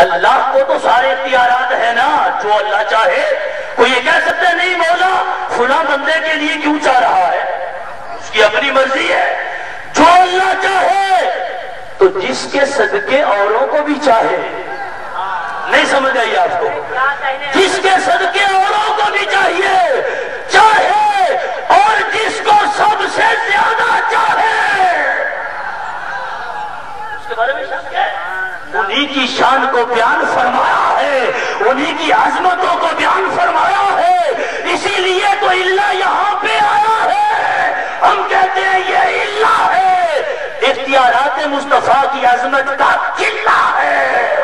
اللہ کو تو سارے اختیارات ہیں نا، جو اللہ چاہے کوئی یہ کہہ سکتا ہے نہیں مولا فلاں بندے کے لیے کیوں چاہ رہا ہے، اس کی اپنی مرضی ہے۔ جو اللہ چاہے تو جس کے صدقے اوروں کو بھی چاہے، نہیں سمجھ آئی آپ کو، جس کے صدقے اوروں کو بھی چاہے اور جس کو سب سے زیادہ چاہے اس کے بارے میں شک ہے، انہی کی شان کو بیان فرمایا ہے، انہی کی عظمتوں کو بیان فرمایا ہے، اسی لیے تو اللہ یہاں پہ آیا ہے۔ ہم کہتے ہیں یہ اللہ ہے، اختیارات مصطفیٰ کی عظمت کا قلہ ہے۔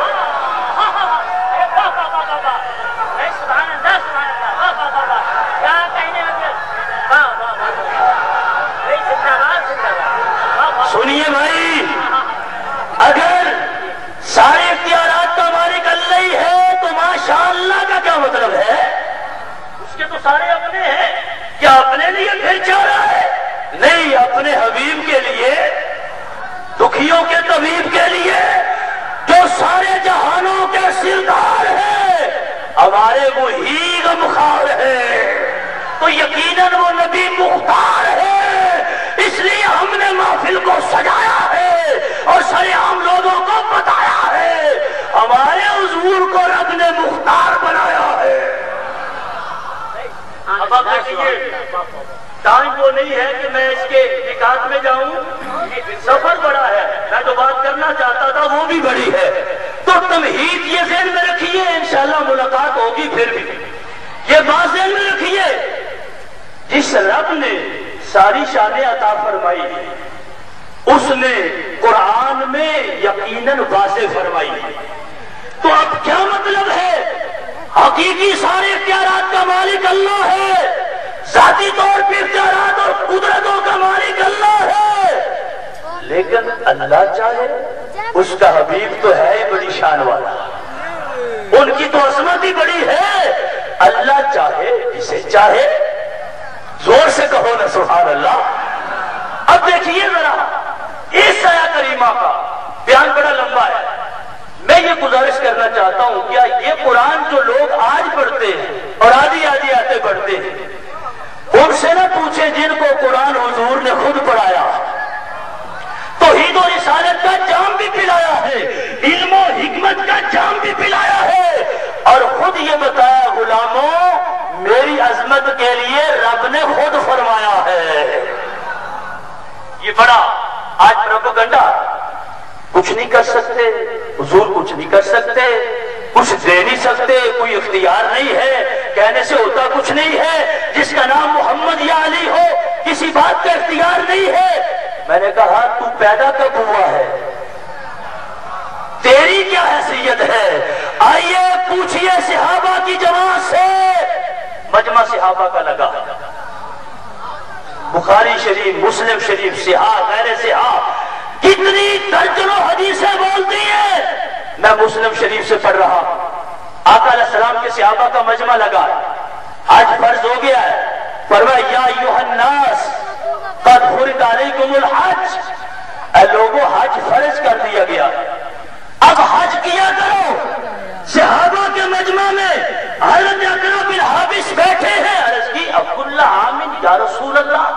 سنیے بھائی، اگر سارے اختیارات کا مالک اللہ ہی ہے تو ماشاءاللہ کا کیا مطلب ہے؟ اس کے تو سارے اپنے ہیں، کیا اپنے لیے پھر چاہ رہا ہے؟ نہیں، اپنے حبیب کے لیے، دکھیوں کے طبیب کے لیے، جو سارے جہانوں کے سردار ہے، ہمارے وہی غمخوار ہے، تو یقیناً وہ نبی مختار ہے۔ اس لیے ہم نے محفل کو سجایا ہے اور سارے عام لوگوں کو بتایا ہے، ہمارے حضور کو رب نے مختار بنایا ہے۔ اب آپ دیکھیے، ٹائم وہ نہیں ہے کہ میں اس کے نکات میں جاؤں، سفر بڑا ہے، میں جو بات کرنا چاہتا تھا وہ بھی بڑی ہے، تو تمہید یہ ذہن میں رکھیے، انشاءاللہ ملاقات ہوگی پھر بھی، یہ بات ذہن میں رکھیے، جس رب نے ساری شانیں عطا فرمائی اس نے قرآن میں یقیناً واضح فرمائی، تو اب کیا مطلب ہے؟ حقیقی سارے اختیارات کا مالک اللہ ہے، ذاتی طور پہ اختیارات اور قدرتوں کا مالک اللہ ہے، لیکن اللہ چاہے، اس کا حبیب تو ہے بڑی شان والا، ان کی تو عظمت ہی بڑی ہے، اللہ چاہے جسے چاہے، زور سے کہو نا سبحان اللہ۔ اب دیکھیے ذرا اس آیت کریمہ کا بیان بڑا لمبا ہے، میں یہ گزارش کرنا چاہتا ہوں، کیا یہ قرآن جو لوگ آج پڑھتے ہیں اور آدھی آیتیں پڑھتے ہیں، ان سے نہ پوچھیں جن کو قرآن حضور نے خود پڑھایا، توحید و رسالت کا جام بھی پلایا ہے، علم و حکمت کا جام بھی پلایا ہے، اور خود یہ بتایا غلاموں میری عظمت کے لیے رب نے خود فرمایا ہے۔ یہ بڑا آج پروپیگنڈا، کچھ نہیں کر سکتے حضور، کچھ نہیں کر سکتے، کچھ دے نہیں سکتے، کوئی اختیار نہیں ہے، کہنے سے ہوتا کچھ نہیں ہے، جس کا نام محمد یا علی ہو کسی بات کا اختیار نہیں ہے۔ میں نے کہا تو پیدا کب ہوا ہے، تیری کیا حیثیت ہے؟ آئیے پوچھئے صحابہ کی جماعت سے، مجمع صحابہ کا لگا، بخاری شریف، مسلم شریف، صحاح غیر صحاح، کتنی درجنوں حدیثیں بولتی ہیں، میں مسلم شریف سے پڑھ رہا، آقا علیہ السلام کے صحابہ کا مجمع لگا، حج فرض ہو گیا ہے، فرمایا یا ایھا الناس قد فرض علیکم الحج، اے لوگوں حج فرض کر دیا گیا، اب حج کیا کرو۔ صحابہ کے مجمع میں حضرت اقرا بن حابس بیٹھے ہیں، عرض کی عبداللہ عامن یا رسول اللہ،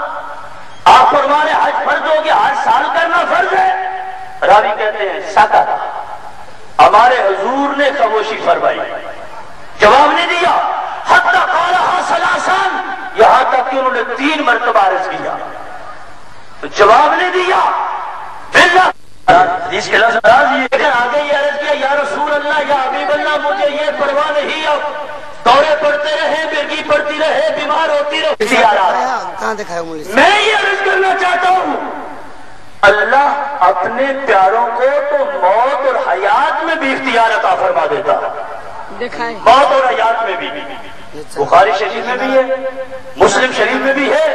آپ فرما رہے حج فرض ہو گیا، ہر سال کرنا فرض ہے؟ راوی کہتے ہیں سکت، ہمارے حضور نے خاموشی فرمائی، جواب نہیں دیا، حتی قالہا ثلاثا، یہاں تک کہ انہوں نے 3 مرتبہ عرض کیا، جواب نہیں دیا، باللہ حدیث کے لفظ راضی ہے، لیکن آگے یہ عرض کیا یا رسول اللہ یا حبیب اللہ مجھے یہ پرواہ نہیں، اب دورے پڑتے رہے، مرگی پڑتی رہے، بیمار ہوتی رہے، میں یہ عرض کرنا چاہتا ہوں اللہ اپنے پیاروں کو تو موت اور حیات میں بھی اختیار عطا فرما دیتا، موت اور حیات میں بھی، بخاری شریف میں بھی ہے، مسلم شریف میں بھی ہے،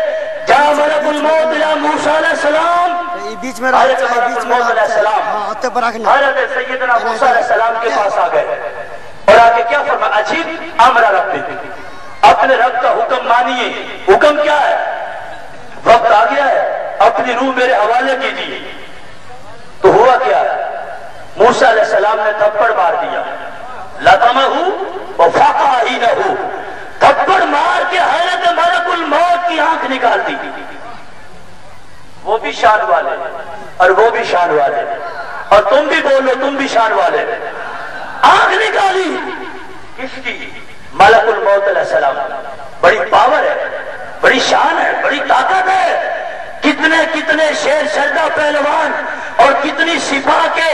جا ملک الموت الى موسیٰ علیہ السلام، حضرت ملک الموت علیہ السلام حضرت سیدنا موسیٰ علیہ السلام کے پاس آ گئے اور آگے کیا فرمایا، عجیب امر رب، اپنے رب کا حکم مانیے، حکم کیا ہے، وقت آ گیا ہے اپنی روح میرے حوالے کیجیے، تو ہوا کیا ہے، موسیٰ علیہ السلام نے تھپڑ مار دیا، اور وہ بھی شان والے، اور تم بھی بولو تم بھی شان والے۔ آنکھ نکالی کس کی؟ ملک الموت علیہ السلام۔ بڑی پاور ہے، بڑی شان ہے، بڑی طاقت ہے۔ کتنے کتنے شیر شردہ پہلوان اور کتنی سپاہ کے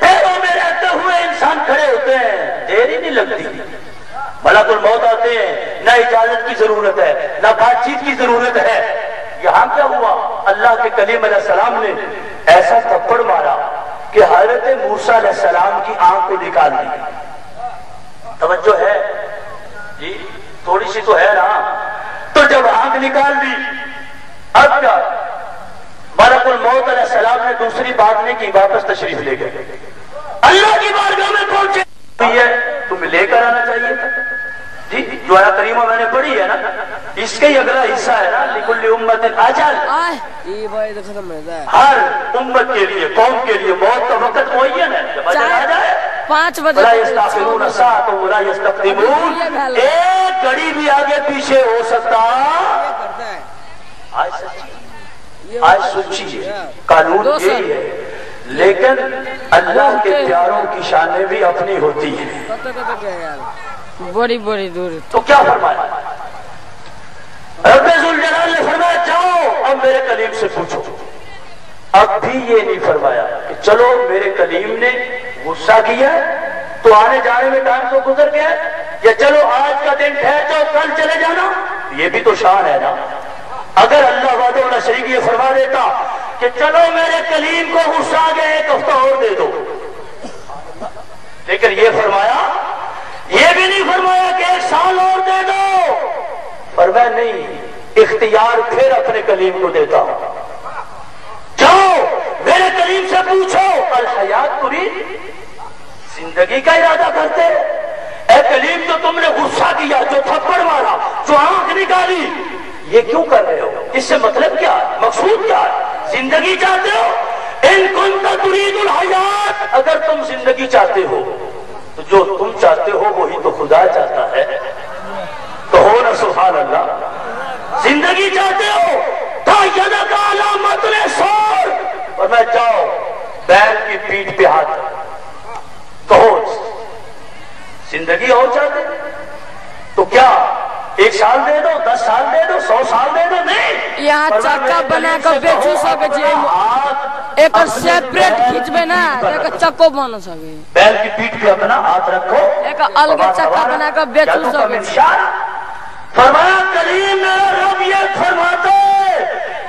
پیروں میں رہتے ہوئے انسان کھڑے ہوتے ہیں، دیر ہی نہیں لگتی۔ ملک الموت آتے ہیں، نہ اجازت کی ضرورت ہے نہ بات چیت کی ضرورت ہے۔ یہاں کیا ہوا؟ اللہ کے کلیم علیہ السلام نے ایسا تھپڑ مارا کہ حضرت موسیٰ علیہ السلام کی آنکھ کو نکال دی۔ توجہ ہے جی؟ تھوڑی سی تو ہے نا؟ تو جب آنکھ نکال دی، اب کیا؟ ملک الموت علیہ السلام نے دوسری بات نہیں کی، واپس تشریف لے گئے، اللہ کی بارگاہ میں پہنچے۔ تمہیں لے کر آنا چاہیے تھا جی، جو آیت کریمہ میں نے پڑھی ہے نا، اس کے ہی اگلا حصہ ہے نا، لِكُلِّ أُمَّةٍ أَجَلٌ، ہر امت کے لیے، قوم کے لیے موت کا وقت معین ہے، جب اجل آ جائے 5 بجے وَلَا يَسْتَأْخِرُونَ سَاعَةً وَلَا يَسْتَقْدِمُونَ، ایک گھڑی بھی آگے پیچھے ہو سکتا۔ آج سوچیے، قانون یہی ہے، لیکن اللہ کے پیاروں کی شانیں بھی اپنی ہوتی ہیں۔ بڑی بڑی دور تو کیا فرمایا؟ رب ذوالجلال نے فرمایا جاؤ اب میرے کلیم سے پوچھو۔ اب بھی یہ نہیں فرمایا کہ چلو میرے کلیم نے غصہ کیا تو آنے جانے میں ٹائم تو گزر گیا، یا چلو آج کا دن ٹھہر جاؤ کل چلے جانا۔ یہ بھی تو شان ہے نا۔ اگر اللہ وحدہ لا شریک یہ فرما دیتا کہ چلو میرے کلیم کو غصہ آ گیا 1 ہفتہ اور دے دو، لیکن یہ فرمایا، یہ بھی نہیں فرمایا کہ 1 سال اور دے دو، فرمایا نہیں، اختیار پھر اپنے کلیم کو دیتا ہوں۔ جاؤ میرے کلیم سے پوچھو، الحیات ترید، زندگی کا ارادہ کرتے؟ اے کلیم جو تم نے غصہ کیا، جو تھپڑ مارا، جو آنکھ نکالی، یہ کیوں کر رہے ہو؟ اس سے مطلب کیا ہے؟ مقصود کیا ہے؟ زندگی چاہتے ہو؟ ان کنت ترید الحیات، اگر تم زندگی چاہتے ہو تو جو تم چاہتے ہو وہی تو خدا چاہتا ہے، تو ہو نا سبحان اللہ۔ زندگی چاہتے ہو تو یدک علی متن سور، اور میں جاؤ بیل کی پیٹھ پہ ہاتھ کہو زندگی اور چاہتے تو کیا 1 سال دے دو، 10 سال دے دو، 100 سال دے دو؟ نہیں، یہاں چکا بنا کر بیچو سکے جی، ایک سیپریٹ کھینچ بے نا، ایک چکو بنا سکے، بیل کی پیٹھ پہ اپنا ہاتھ رکھو، ایک الگ چکا بنا کر بیچو سکے۔ فرمایا کلیم میرا رب یہ فرماتے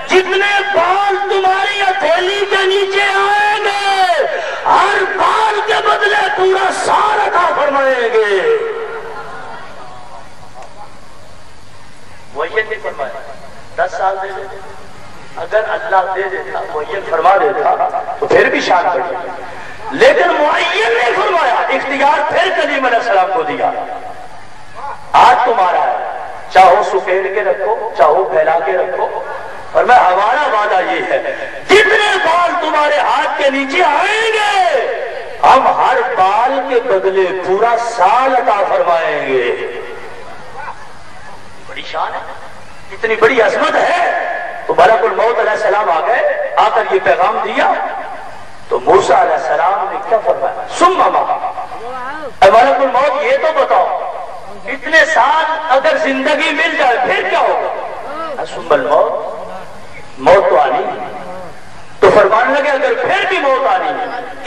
جتنے بال تمہاری ہتھیلی کے نیچے آئیں گے ہر بال کے بدلے پورا سال عطا فرمائیں گے۔ معین نہیں فرمایا 10 سال دے دے، اگر اللہ دے دیتا معین فرما دیتا تو پھر بھی شان بڑھی، لیکن معین نہیں فرمایا، اختیار پھر کلیم علیہ السلام کو دیا۔ آج تمہارا ہے، چاہو سکیڑ کے رکھو چاہو پھیلا کے رکھو، اور میں ہمارا وعدہ یہ ہے جتنے بال تمہارے ہاتھ کے نیچے آئیں گے ہم ہر بال کے بدلے پورا سال عطا فرمائیں گے۔ بڑی شان ہے، اتنی بڑی عظمت ہے۔ تو ملک الموت علیہ السلام آ گئے، آ کر یہ پیغام دیا تو موسیٰ علیہ السلام نے کیا فرمایا؟ ثم ما، اے ملک الموت یہ تو بتاؤ اتنے سال اگر زندگی مل جائے پھر کیا ہوگا؟ ثم الموت، موت تو آنی، تو فرمانے لگے اگر پھر بھی موت آنی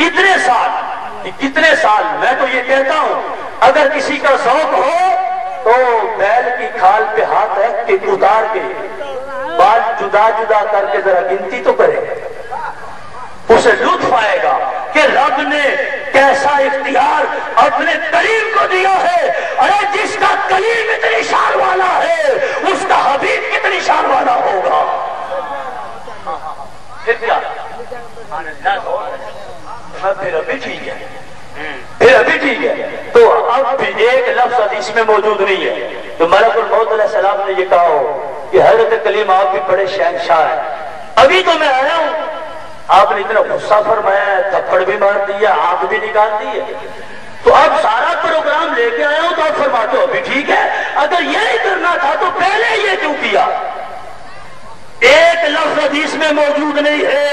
اتنے سال، کتنے سال؟ میں تو یہ کہتا ہوں اگر کسی کا ذوق ہو تو بیل کی کھال پہ ہاتھ رکھ کے اتار کے بال جدا جدا کر کے ذرا گنتی تو کرے، اسے لطف آئے گا کہ رب نے کیسا اختیار اپنے کلیم کو دیا ہے۔ ارے جس کا کلیم اتنی شان والا ہے اس کا حبیب کتنی شان والا ہوگا۔ پھر کیا؟ پھر ابھی ٹھیک ہے، پھر ابھی ٹھیک ہے۔ تو اب بھی ایک لفظ حدیث میں موجود نہیں ہے تو ملک الموت علیہ السلام نے یہ کہا ہو کہ حضرت کلیم آپ بھی بڑے شہنشاہ ہیں، ابھی تو میں آیا ہوں، آپ نے اتنا غصہ فرمایا ہے، تھپڑ بھی مار دیا، آنکھ بھی نکال دی ہے، تو اب سارا پروگرام لے کے آیا ہوں تو آپ فرماتے ہو ابھی ٹھیک ہے، اگر یہی کرنا تھا تو پہلے یہ کیوں کیا؟ ایک لفظ حدیث میں موجود نہیں ہے